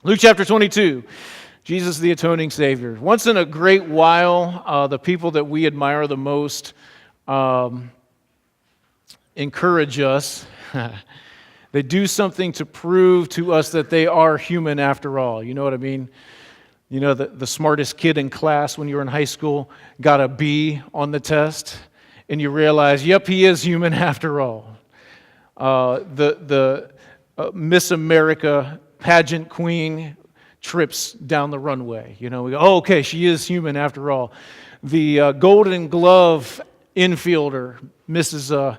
Luke chapter 22, Jesus the atoning Savior. Once in a great while, the people that we admire the most encourage us. They do something to prove to us that they are human after all. You know what I mean? You know, the smartest kid in class when you were in high school got a B on the test, and you realize, yep, he is human after all. The Miss America pageant queen trips down the runway. You know, we go, oh, okay, she is human after all. The Golden Glove infielder misses a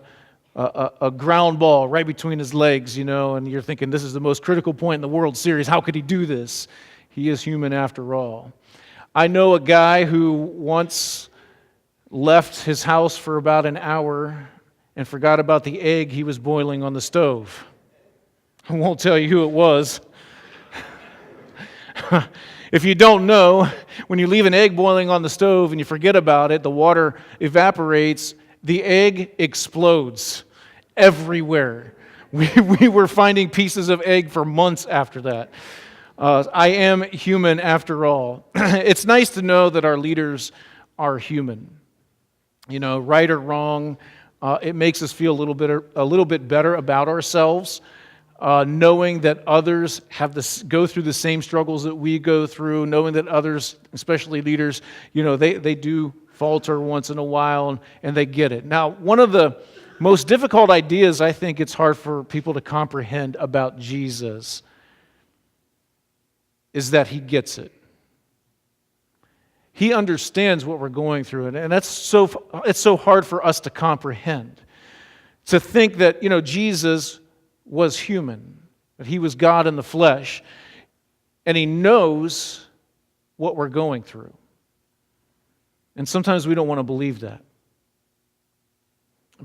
ground ball right between his legs, you know, and you're thinking, this is the most critical point in the World Series. How could he do this? He is human after all. I know a guy who once left his house for about an hour and forgot about the egg he was boiling on the stove. I won't tell you who it was. If you don't know, when you leave an egg boiling on the stove and you forget about it, the water evaporates, the egg explodes everywhere. We were finding pieces of egg for months after that. I am human after all. It's nice to know that our leaders are human. You know, right or wrong, it makes us feel a little bit better about ourselves. Knowing that others go through the same struggles that we go through, knowing that others, especially leaders, you know, they do falter once in a while and they get it. Now, one of the most difficult ideas I think it's hard for people to comprehend about Jesus is that he gets it. He understands what we're going through, and it's so hard for us to comprehend. To think that, you know, Jesus was human, that he was God in the flesh, and he knows what we're going through. And sometimes we don't want to believe that.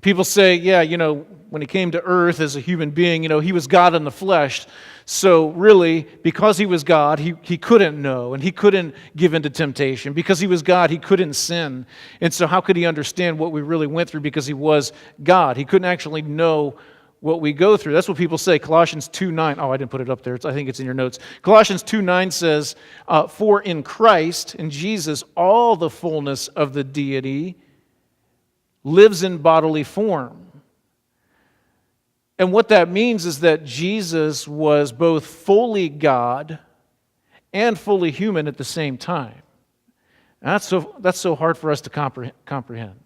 People say, yeah, you know, when he came to earth as a human being, you know, he was God in the flesh. So really, because he was God, he couldn't know, and he couldn't give into temptation. Because he was God, he couldn't sin. And so how could he understand what we really went through because he was God? He couldn't actually know what we go through. That's what people say. Colossians 2:9. Oh, I didn't put it up there. I think it's in your notes. Colossians 2:9 says, for in Christ, in Jesus, all the fullness of the deity lives in bodily form. And what that means is that Jesus was both fully God and fully human at the same time. And that's so hard for us to comprehend.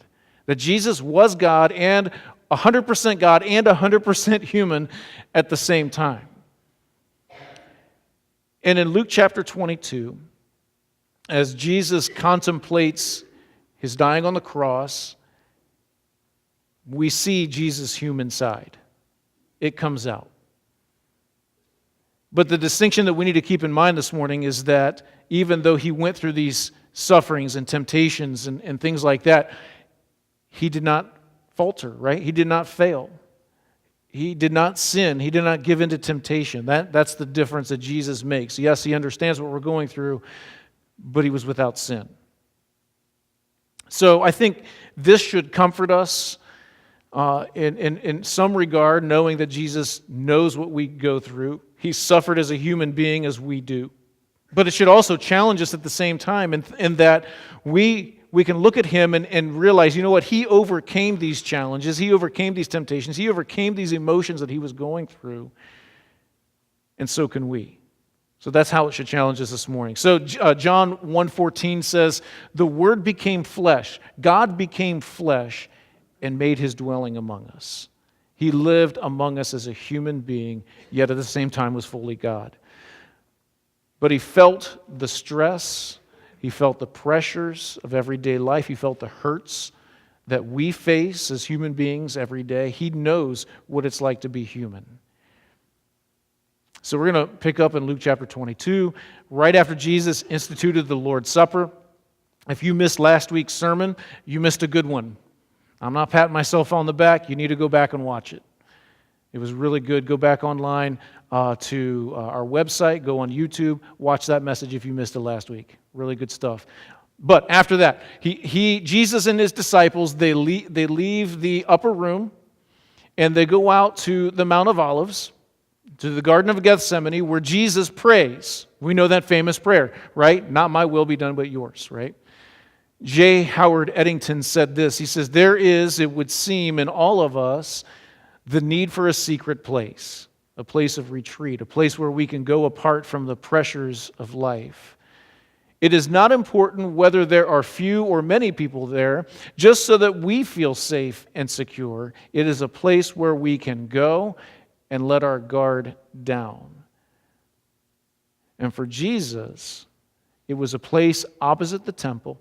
That Jesus was God and 100% God and 100% human at the same time. And in Luke chapter 22, as Jesus contemplates his dying on the cross, we see Jesus' human side. It comes out. But the distinction that we need to keep in mind this morning is that even though he went through these sufferings and temptations and things like that, he did not falter, right? He did not fail. He did not sin. He did not give in to temptation. That's the difference that Jesus makes. Yes, he understands what we're going through, but he was without sin. So I think this should comfort us in some regard, knowing that Jesus knows what we go through. He suffered as a human being as we do. But it should also challenge us at the same time in that we can look at him and realize, you know what, he overcame these challenges, he overcame these temptations, he overcame these emotions that he was going through, and so can we. So that's how it should challenge us this morning. So John 1:14 says, the Word became flesh, God became flesh, and made his dwelling among us. He lived among us as a human being, yet at the same time was fully God. But he felt the stress, he felt the pressures of everyday life. He felt the hurts that we face as human beings every day. He knows what it's like to be human. So we're going to pick up in Luke chapter 22, right after Jesus instituted the Lord's Supper. If you missed last week's sermon, you missed a good one. I'm not patting myself on the back. You need to go back and watch it. It was really good. Go back online to our website. Go on YouTube. Watch that message if you missed it last week. Really good stuff. But after that, Jesus and his disciples, they leave the upper room and they go out to the Mount of Olives. to the Garden of Gethsemane where Jesus prays. We know that famous prayer, right? Not my will be done but yours, right? J. Howard Eddington said this. He says, there is, it would seem, in all of us, the need for a secret place, a place of retreat, a place where we can go apart from the pressures of life. It is not important whether there are few or many people there, just so that we feel safe and secure. It is a place where we can go and let our guard down. And for Jesus, it was a place opposite the temple,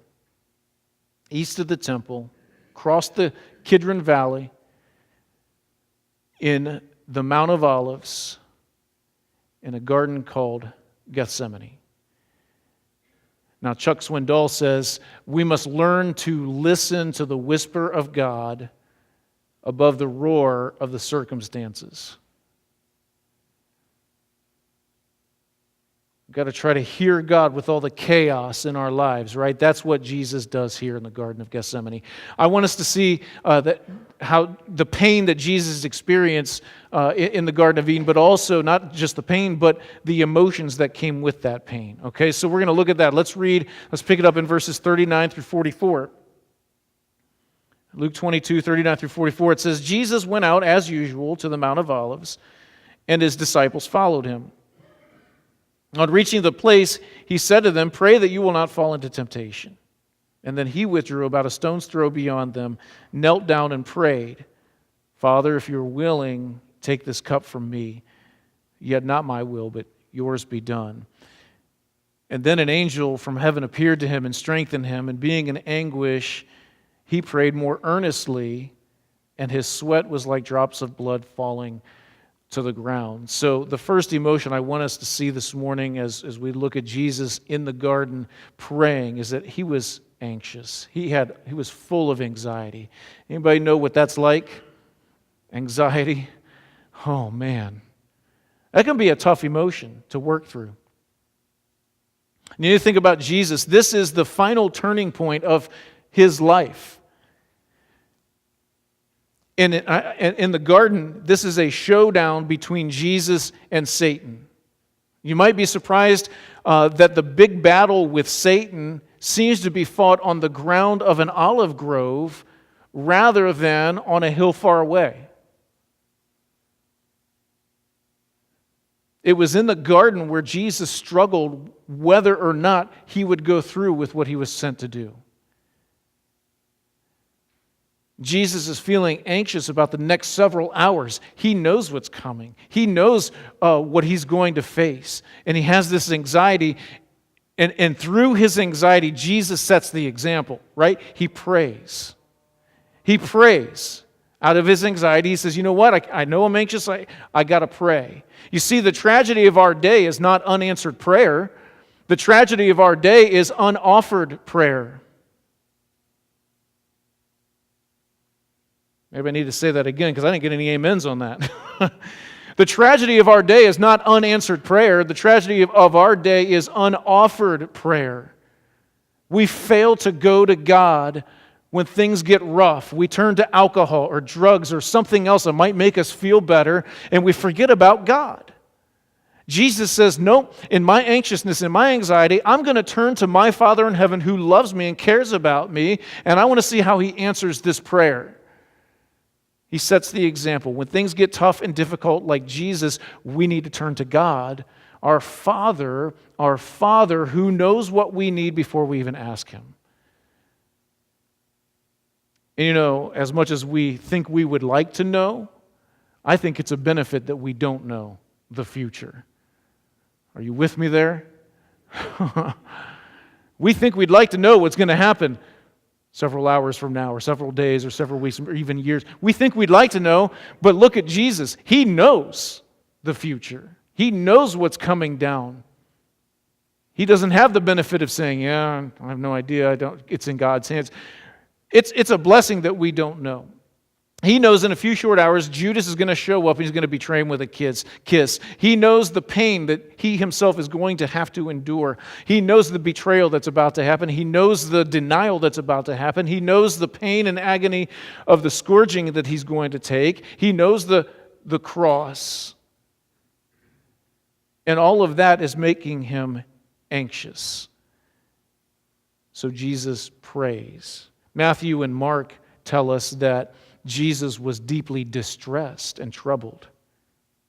east of the temple, across the Kidron Valley, in the Mount of Olives, in a garden called Gethsemane. Now, Chuck Swindoll says, we must learn to listen to the whisper of God above the roar of the circumstances. We've got to try to hear God with all the chaos in our lives, right? That's what Jesus does here in the Garden of Gethsemane. I want us to see how the pain that Jesus experienced in the Garden of Eden, but also not just the pain, but the emotions that came with that pain. Okay, so we're going to look at that. Let's pick it up in verses 39 through 44. Luke 22, 39 through 44, it says, Jesus went out as usual to the Mount of Olives, and his disciples followed him. On reaching the place, he said to them, pray that you will not fall into temptation. And then he withdrew about a stone's throw beyond them, knelt down and prayed, Father, if you're willing, take this cup from me. Yet not my will, but yours be done. And then an angel from heaven appeared to him and strengthened him, and being in anguish, he prayed more earnestly, and his sweat was like drops of blood falling to the ground. So the first emotion I want us to see this morning as we look at Jesus in the garden praying is that he was anxious. He was full of anxiety. Anybody know what that's like? Anxiety? Oh man. That can be a tough emotion to work through. You need to think about Jesus. This is the final turning point of his life. In the garden, this is a showdown between Jesus and Satan. You might be surprised that the big battle with Satan seems to be fought on the ground of an olive grove rather than on a hill far away. It was in the garden where Jesus struggled whether or not he would go through with what he was sent to do. Jesus is feeling anxious about the next several hours. He knows what's coming. He knows what he's going to face. And he has this anxiety. And through his anxiety, Jesus sets the example, right? He prays. He prays. Out of his anxiety, he says, you know what? I know I'm anxious. I got to pray. You see, the tragedy of our day is not unanswered prayer. The tragedy of our day is unoffered prayer. Maybe I need to say that again because I didn't get any amens on that. The tragedy of our day is not unanswered prayer. The tragedy of our day is unoffered prayer. We fail to go to God when things get rough. We turn to alcohol or drugs or something else that might make us feel better, and we forget about God. Jesus says, no, in my anxiousness, in my anxiety, I'm going to turn to my Father in heaven who loves me and cares about me, and I want to see how he answers this prayer. He sets the example. When things get tough and difficult like Jesus, we need to turn to God, our Father who knows what we need before we even ask him. And you know, as much as we think we would like to know, I think it's a benefit that we don't know the future. Are you with me there? We think we'd like to know what's going to happen several hours from now, or several days, or several weeks, or even years. We think we'd like to know, but look at Jesus. He knows the future. He knows what's coming down. He doesn't have the benefit of saying, yeah, I have no idea. It's in God's hands. It's a blessing that we don't know. He knows in a few short hours, Judas is going to show up and he's going to betray him with a kiss. He knows the pain that he himself is going to have to endure. He knows the betrayal that's about to happen. He knows the denial that's about to happen. He knows the pain and agony of the scourging that he's going to take. He knows the cross. And all of that is making him anxious. So Jesus prays. Matthew and Mark tell us that Jesus was deeply distressed and troubled.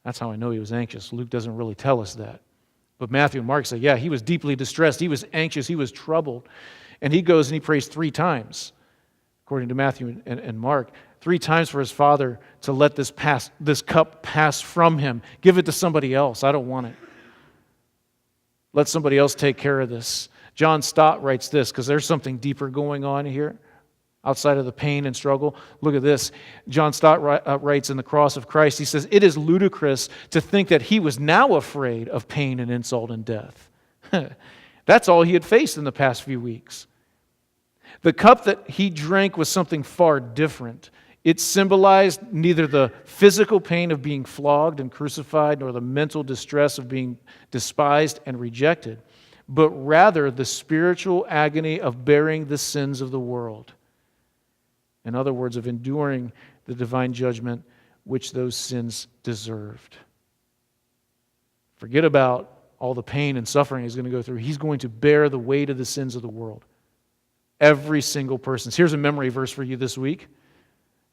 That's how I know he was anxious. Luke doesn't really tell us that. But Matthew and Mark say, yeah, he was deeply distressed. He was anxious. He was troubled. And he goes and he prays 3 times, according to Matthew and Mark, 3 times for his Father to let this cup pass from him. Give it to somebody else. I don't want it. Let somebody else take care of this. John Stott writes this, because there's something deeper going on here outside of the pain and struggle. Look at this. John Stott writes in The Cross of Christ, he says, "It is ludicrous to think that he was now afraid of pain and insult and death." That's all he had faced in the past few weeks. The cup that he drank was something far different. It symbolized neither the physical pain of being flogged and crucified nor the mental distress of being despised and rejected, but rather the spiritual agony of bearing the sins of the world. In other words, of enduring the divine judgment which those sins deserved. Forget about all the pain and suffering he's going to go through. He's going to bear the weight of the sins of the world. Every single person. Here's a memory verse for you this week.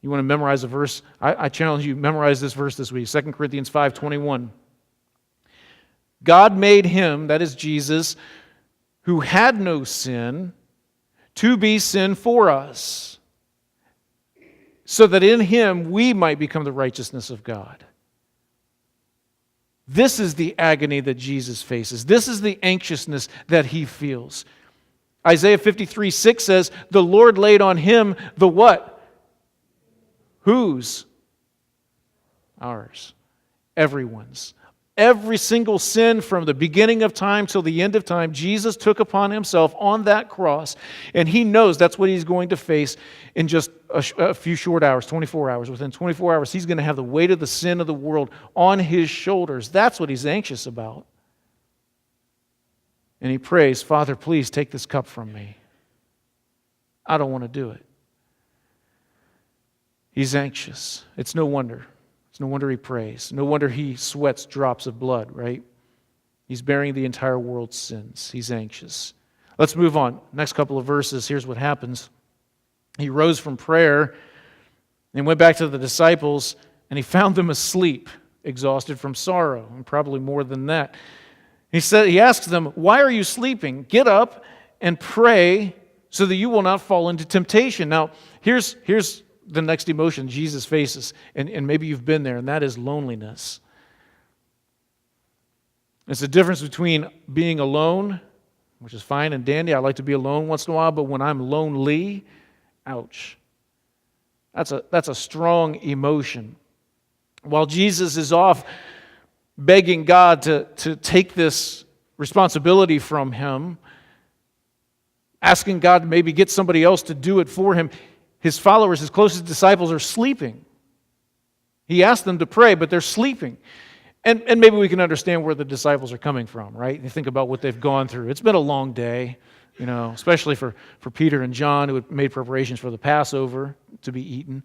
You want to memorize a verse? I challenge you, memorize this verse this week. 2 Corinthians 5:21. God made him, that is Jesus, who had no sin, to be sin for us, so that in him we might become the righteousness of God. This is the agony that Jesus faces. This is the anxiousness that he feels. Isaiah 53:6 says, "The Lord laid on him the" what? Whose? Ours. Everyone's. Every single sin from the beginning of time till the end of time, Jesus took upon himself on that cross, and he knows that's what he's going to face in just a few short hours, 24 hours. Within 24 hours, he's going to have the weight of the sin of the world on his shoulders. That's what he's anxious about. And he prays, "Father, please take this cup from me. I don't want to do it." He's anxious. It's no wonder. It's no wonder he prays. No wonder he sweats drops of blood, right? He's bearing the entire world's sins. He's anxious. Let's move on. Next couple of verses, here's what happens. He rose from prayer and went back to the disciples, and he found them asleep, exhausted from sorrow, and probably more than that. He asks them, "Why are you sleeping? Get up and pray so that you will not fall into temptation." Now, here's the next emotion Jesus faces, and maybe you've been there, and that is loneliness. It's the difference between being alone, which is fine and dandy. I like to be alone once in a while, but when I'm lonely, ouch. That's a strong emotion. While Jesus is off begging God to take this responsibility from him, asking God to maybe get somebody else to do it for him, his followers, his closest disciples, are sleeping. He asked them to pray, but they're sleeping. And maybe we can understand where the disciples are coming from, right? You think about what they've gone through. It's been a long day, especially for Peter and John, who had made preparations for the Passover to be eaten.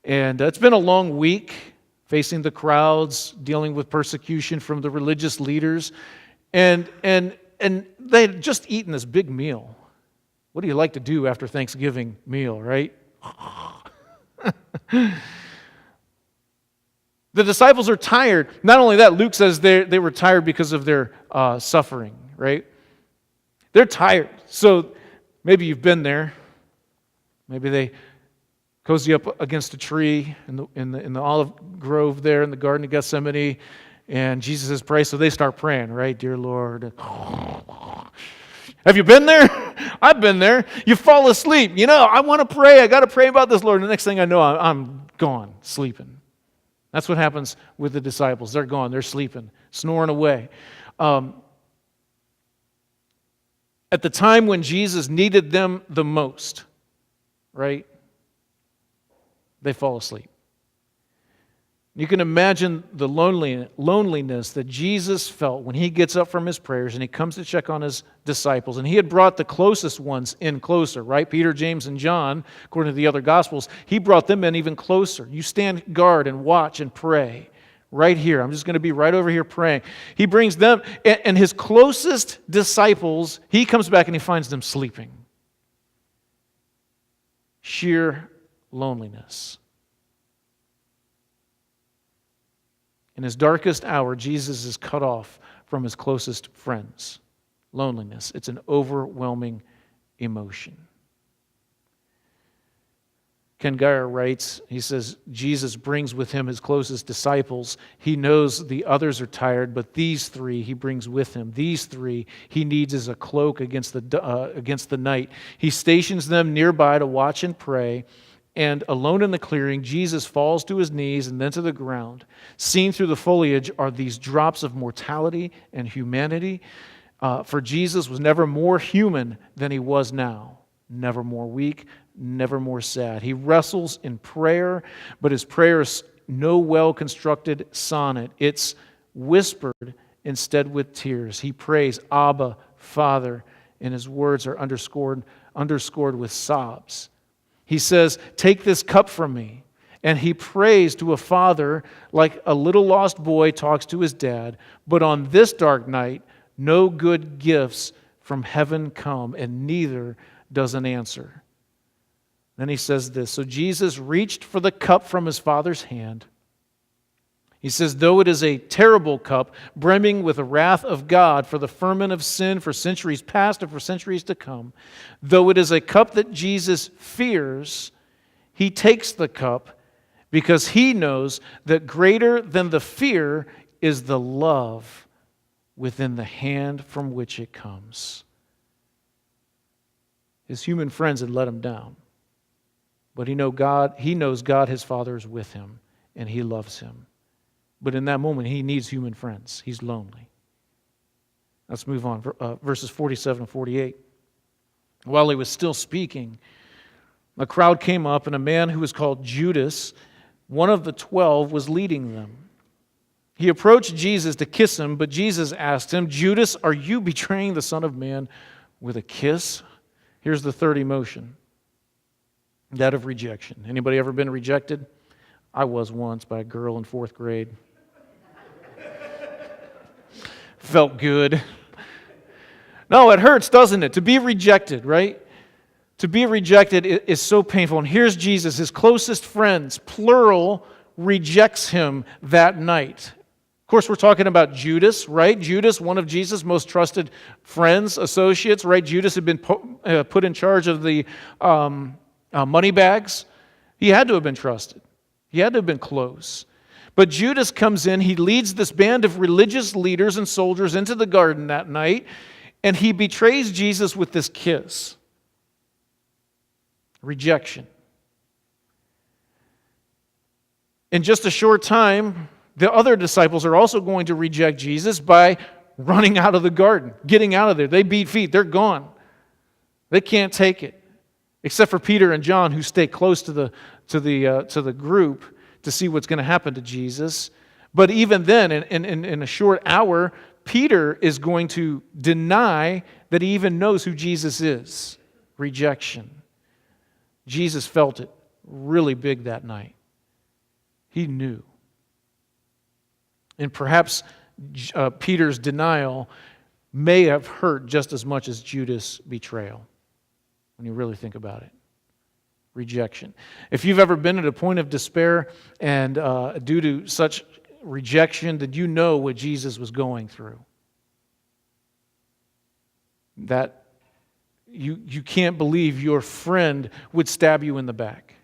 And it's been a long week, facing the crowds, dealing with persecution from the religious leaders. And they had just eaten this big meal. What do you like to do after Thanksgiving meal, right? The disciples are tired. Not only that, Luke says they were tired because of their suffering, right? They're tired. So maybe you've been there. Maybe they cozy up against a tree in the olive grove there in the Garden of Gethsemane, and Jesus says, "Pray." So they start praying, right? "Dear Lord." Have you been there? I've been there. You fall asleep. I want to pray. I got to pray about this, Lord. And the next thing I know, I'm gone, sleeping. That's what happens with the disciples. They're gone. They're sleeping, snoring away. At the time when Jesus needed them the most, right? They fall asleep. You can imagine the loneliness that Jesus felt when he gets up from his prayers and he comes to check on his disciples. And he had brought the closest ones in closer, right? Peter, James, and John, according to the other Gospels. He brought them in even closer. You stand guard and watch and pray, right here. I'm just going to be right over here praying. He brings them, and his closest disciples, he comes back and he finds them sleeping. Sheer loneliness. In his darkest hour, Jesus is cut off from his closest friends. Loneliness. It's an overwhelming emotion. Ken Geyer writes, he says, Jesus brings with him his closest disciples. He knows the others are tired, but these three he brings with him. These three he needs as a cloak against the night. He stations them nearby to watch and pray, and alone in the clearing, Jesus falls to his knees and then to the ground. Seen through the foliage are these drops of mortality and humanity. For Jesus was never more human than he was now, never more weak, never more sad. He wrestles in prayer, but his prayer is no well-constructed sonnet. It's whispered instead with tears. He prays, Abba, Father, and his words are underscored with sobs. He says, take this cup from me. And he prays to a father like a little lost boy talks to his dad. But on this dark night, no good gifts from heaven come, and neither does an answer. Then he says this, so Jesus reached for the cup from his Father's hand. He says, though it is a terrible cup, brimming with the wrath of God for the ferment of sin for centuries past and for centuries to come, though it is a cup that Jesus fears, he takes the cup because he knows that greater than the fear is the love within the hand from which it comes. His human friends had let him down. But he knows God, his Father, is with him, and he loves him. But in that moment, he needs human friends. He's lonely. Let's move on. Verses 47 and 48. While he was still speaking, a crowd came up, and a man who was called Judas, one of the 12, was leading them. He approached Jesus to kiss him, but Jesus asked him, Judas, are you betraying the Son of Man with a kiss? Here's the third emotion. That of rejection. Anybody ever been rejected? I was once by a girl in 4th grade. Felt good. No, it hurts, doesn't it? To be rejected, right? To be rejected is so painful. And here's Jesus, his closest friends, plural, rejects him that night. Of course, we're talking about Judas, right? Judas, one of Jesus' most trusted friends, associates, right? Judas had been put in charge of the money bags. He had to have been trusted. He had to have been close. But Judas comes in, he leads this band of religious leaders and soldiers into the garden that night, and he betrays Jesus with this kiss. Rejection. In just a short time, the other disciples are also going to reject Jesus by running out of the garden, getting out of there. They beat feet, they're gone. They can't take it. Except for Peter and John, who stay close to the group to see what's going to happen to Jesus. But even then, in a short hour, Peter is going to deny that he even knows who Jesus is. Rejection. Jesus felt it really big that night. He knew. And perhaps Peter's denial may have hurt just as much as Judas' betrayal, when you really think about it. Rejection. If you've ever been at a point of despair and due to such rejection, did you know what Jesus was going through? That you can't believe your friend would stab you in the back,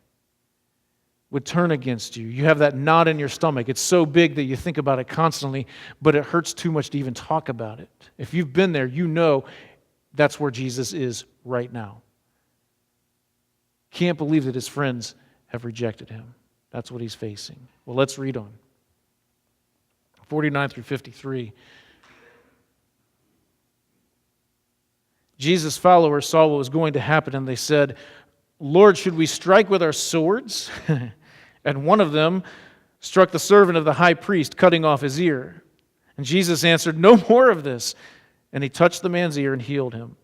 would turn against you. You have that knot in your stomach. It's so big that you think about it constantly, but it hurts too much to even talk about it. If you've been there, you know that's where Jesus is right now. Can't believe that his friends have rejected him. That's what he's facing. Well, let's read on. 49 through 53. Jesus' followers saw what was going to happen, and they said, Lord, should we strike with our swords? And one of them struck the servant of the high priest, cutting off his ear. And Jesus answered, no more of this. And he touched the man's ear and healed him.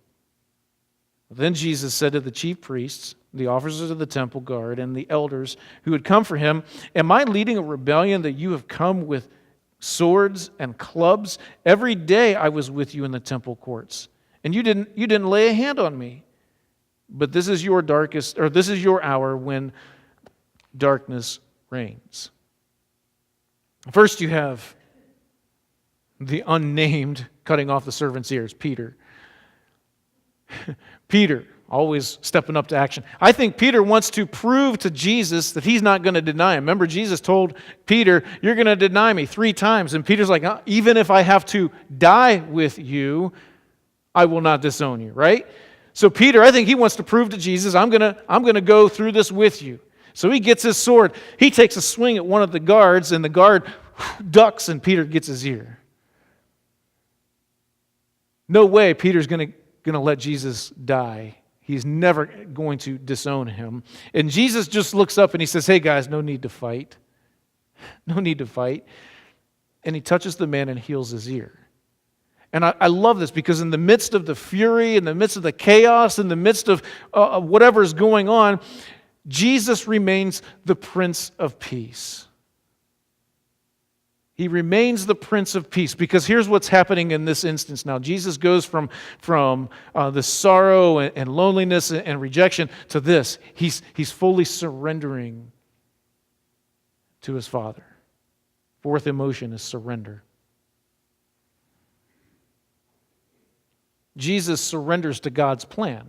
Then Jesus said to the chief priests the officers of the temple guard, and the elders who had come for him, "Am I leading a rebellion that you have come with swords and clubs? Every day I was with you in the temple courts, and you didn't lay a hand on me. But this is your hour when darkness reigns." First, you have the unnamed cutting off the servant's ears, Peter. Peter, always stepping up to action. I think Peter wants to prove to Jesus that he's not going to deny him. Remember, Jesus told Peter, "You're going to deny me 3 times." And Peter's like, "Even if I have to die with you, I will not disown you," right? So Peter, I think he wants to prove to Jesus, I'm going to go through this with you. So he gets his sword. He takes a swing at one of the guards, and the guard ducks, and Peter gets his ear. No way Peter's going to let Jesus die. He's never going to disown him. And Jesus just looks up and he says, "Hey guys, no need to fight. No need to fight." And he touches the man and heals his ear. And I love this because in the midst of the fury, in the midst of the chaos, in the midst of whatever is going on, Jesus remains the Prince of Peace. He remains the Prince of Peace, because here's what's happening in this instance now. Jesus goes from the sorrow and loneliness and rejection to this. He's fully surrendering to his Father. Fourth emotion is surrender. Jesus surrenders to God's plan.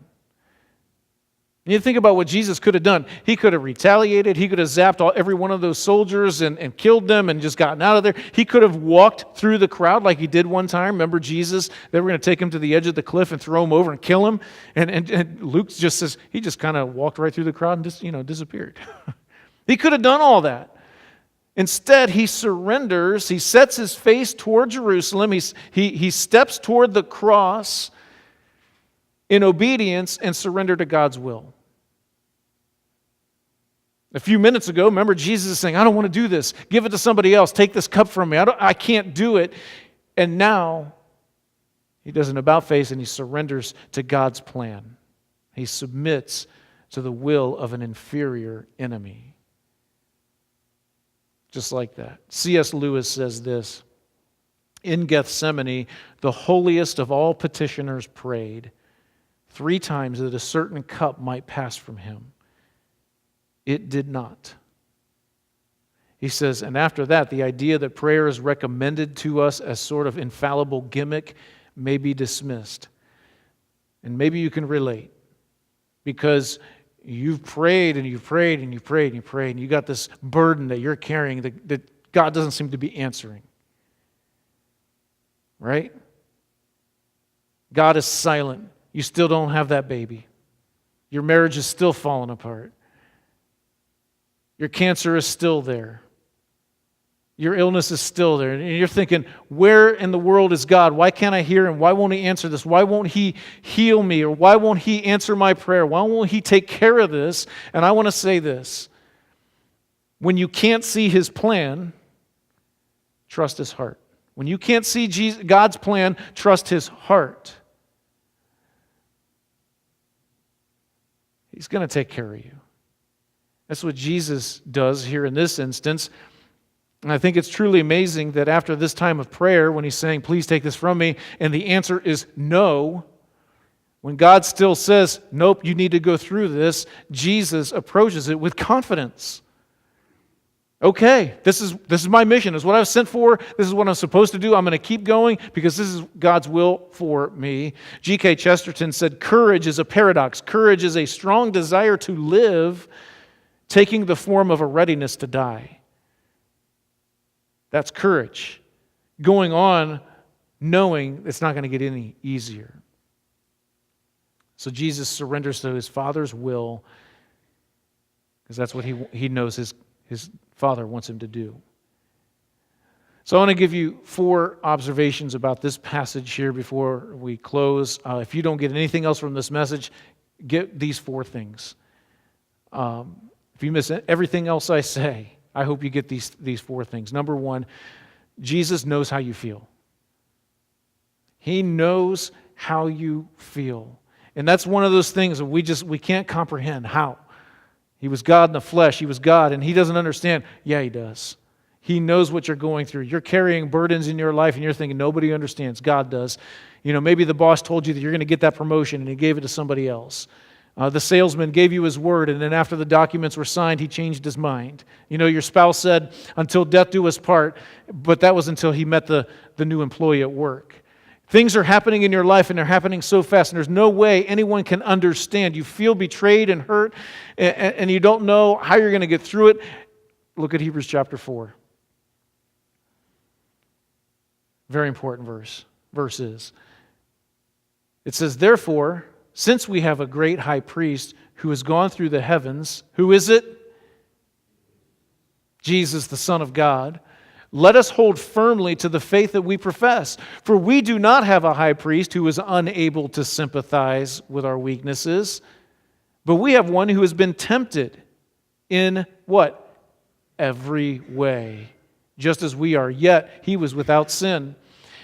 You think about what Jesus could have done. He could have retaliated. He could have zapped every one of those soldiers and killed them and just gotten out of there. He could have walked through the crowd like he did one time. Remember Jesus? They were going to take him to the edge of the cliff and throw him over and kill him. And Luke just says he just kind of walked right through the crowd and just, disappeared. He could have done all that. Instead, he surrenders. He sets his face toward Jerusalem. He steps toward the cross in obedience and surrender to God's will. A few minutes ago, remember Jesus is saying, "I don't want to do this. Give it to somebody else. Take this cup from me. I can't do it." And now he does an about face and he surrenders to God's plan. He submits to the will of an inferior enemy. Just like that. C.S. Lewis says this: "In Gethsemane, the holiest of all petitioners prayed 3 times that a certain cup might pass from him. It did not." He says, and after that, the idea that prayer is recommended to us as sort of infallible gimmick may be dismissed. And maybe you can relate, because you've prayed and you've prayed and you've prayed and you've prayed, and you got this burden that you're carrying that God doesn't seem to be answering. Right? God is silent. You still don't have that baby. Your marriage is still falling apart. Your cancer is still there. Your illness is still there. And you're thinking, where in the world is God? Why can't I hear him? Why won't he answer this? Why won't he heal me? Or why won't he answer my prayer? Why won't he take care of this? And I want to say this: when you can't see his plan, trust his heart. When you can't see God's plan, trust his heart. He's going to take care of you. That's what Jesus does here in this instance. And I think it's truly amazing that after this time of prayer, when he's saying, "Please take this from me," and the answer is no, when God still says, "Nope, you need to go through this," Jesus approaches it with confidence. Okay, this is my mission. This is what I was sent for. This is what I'm supposed to do. I'm going to keep going because this is God's will for me. G.K. Chesterton said, "Courage is a paradox. Courage is a strong desire to live, taking the form of a readiness to die." That's courage. Going on knowing it's not going to get any easier. So Jesus surrenders to his Father's will because that's what he knows his Father wants him to do. So I want to give you 4 observations about this passage here before we close. If you don't get anything else from this message, get these 4 things. If you miss everything else I say, I hope you get these 4 things. Number 1, Jesus knows how you feel. He knows how you feel. And that's one of those things that we can't comprehend. How? He was God in the flesh. He was God, and he doesn't understand. Yeah, he does. He knows what you're going through. You're carrying burdens in your life, and you're thinking, nobody understands. God does. Maybe the boss told you that you're going to get that promotion, and he gave it to somebody else. The salesman gave you his word, and then after the documents were signed, he changed his mind. Your spouse said, until death do us part, but that was until he met the new employee at work. Things are happening in your life, and they're happening so fast, and there's no way anyone can understand. You feel betrayed and hurt, and you don't know how you're going to get through it. Look at Hebrews chapter 4. Very important verses. It says, therefore, since we have a great high priest who has gone through the heavens, who is it? Jesus, the Son of God. Let us hold firmly to the faith that we profess. For we do not have a high priest who is unable to sympathize with our weaknesses, but we have one who has been tempted in what? Every way, just as we are, yet he was without sin.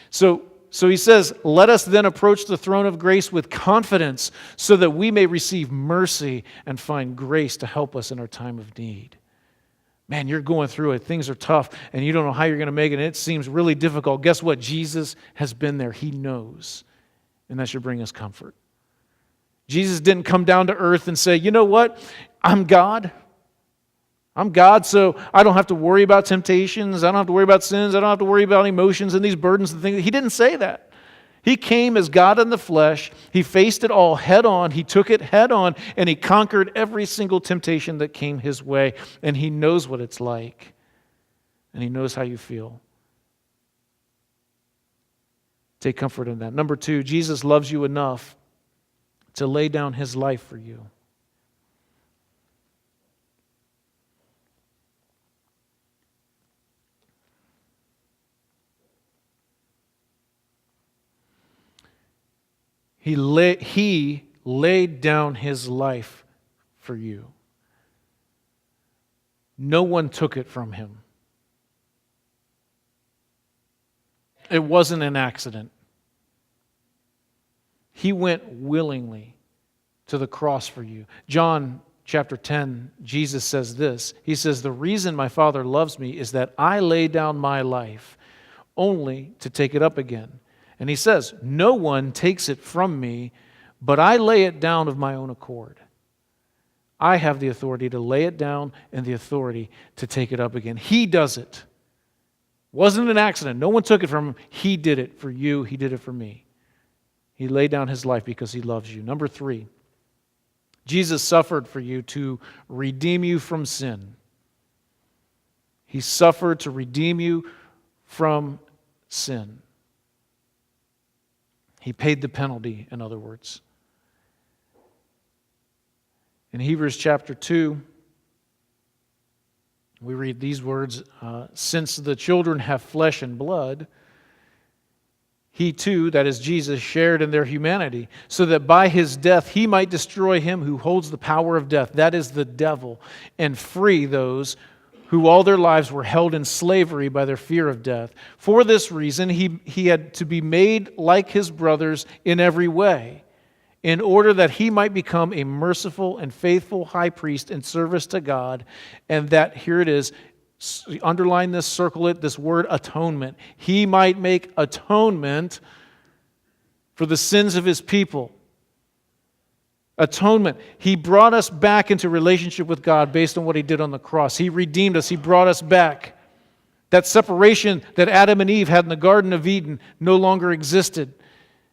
So he says, let us then approach the throne of grace with confidence so that we may receive mercy and find grace to help us in our time of need. Man, you're going through it. Things are tough, and you don't know how you're going to make it, and it seems really difficult. Guess what? Jesus has been there. He knows, and that should bring us comfort. Jesus didn't come down to earth and say, you know what? I'm God. I'm God, so I don't have to worry about temptations. I don't have to worry about sins. I don't have to worry about emotions and these burdens and things. He didn't say that. He came as God in the flesh. He faced it all head on. He took it head on, and he conquered every single temptation that came his way. And he knows what it's like, and he knows how you feel. Take comfort in that. Number 2, Jesus loves you enough to lay down his life for you. He laid down his life for you. No one took it from him. It wasn't an accident. He went willingly to the cross for you. John chapter 10, Jesus says this. He says, the reason my Father loves me is that I lay down my life only to take it up again. And he says, no one takes it from me, but I lay it down of my own accord. I have the authority to lay it down and the authority to take it up again. He does it. Wasn't an accident. No one took it from him. He did it for you. He did it for me. He laid down his life because he loves you. Number 3, Jesus suffered for you to redeem you from sin. He suffered to redeem you from sin. He paid the penalty, in other words. In Hebrews chapter 2, we read these words, since the children have flesh and blood, he too, that is Jesus, shared in their humanity, so that by his death he might destroy him who holds the power of death, that is the devil, and free those who all their lives were held in slavery by their fear of death. For this reason, he had to be made like his brothers in every way, in order that he might become a merciful and faithful high priest in service to God, and that, here it is, underline this, circle it, this word atonement. He might make atonement for the sins of his people. Atonement. He brought us back into relationship with God based on what he did on the cross. He redeemed us. He brought us back. That separation that Adam and Eve had in the Garden of Eden no longer existed.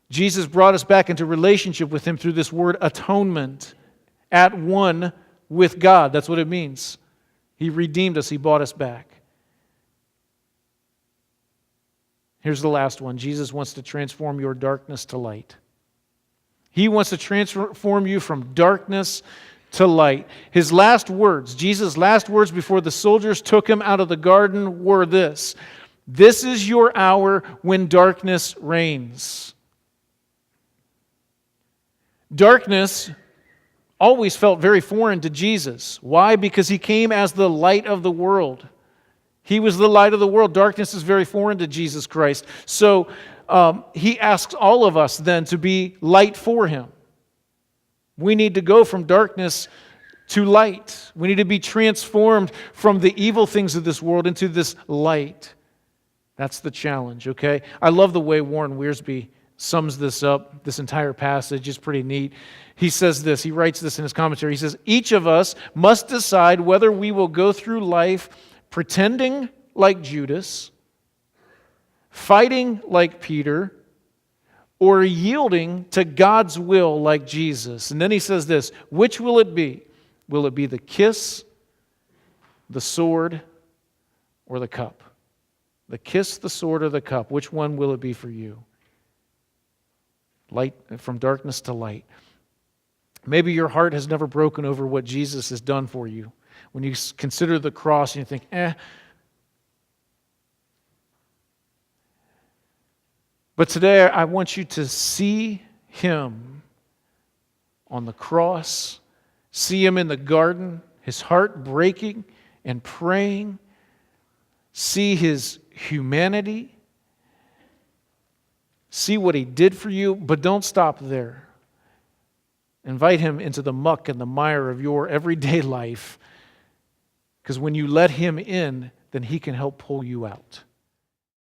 Jesus brought us back into relationship with him through this word atonement. At one with God. That's what it means. He redeemed us. He bought us back. Here's the last one. Jesus wants to transform your darkness to light. He wants to transform you from darkness to light. His last words, Jesus' last words before the soldiers took him out of the garden were this: this is your hour when darkness reigns. Darkness always felt very foreign to Jesus. Why? Because he came as the light of the world. He was the light of the world. Darkness is very foreign to Jesus Christ. So he asks all of us then to be light for him. We need to go from darkness to light. We need to be transformed from the evil things of this world into this light. That's the challenge, okay? I love the way Warren Wiersbe sums this up. This entire passage is pretty neat. He says this, he writes this in his commentary. He says, each of us must decide whether we will go through life pretending like Judas, fighting like Peter, or yielding to God's will like Jesus. And then he says this, which will it be? Will it be the kiss, the sword, or the cup? The kiss, the sword, or the cup? Which one will it be for you? Light from darkness to light. Maybe your heart has never broken over what Jesus has done for you. When you consider the cross and you think, But today I want you to see Him on the cross, see Him in the garden, His heart breaking and praying, see His humanity, see what He did for you, but don't stop there. Invite Him into the muck and the mire of your everyday life, because when you let Him in, then He can help pull you out.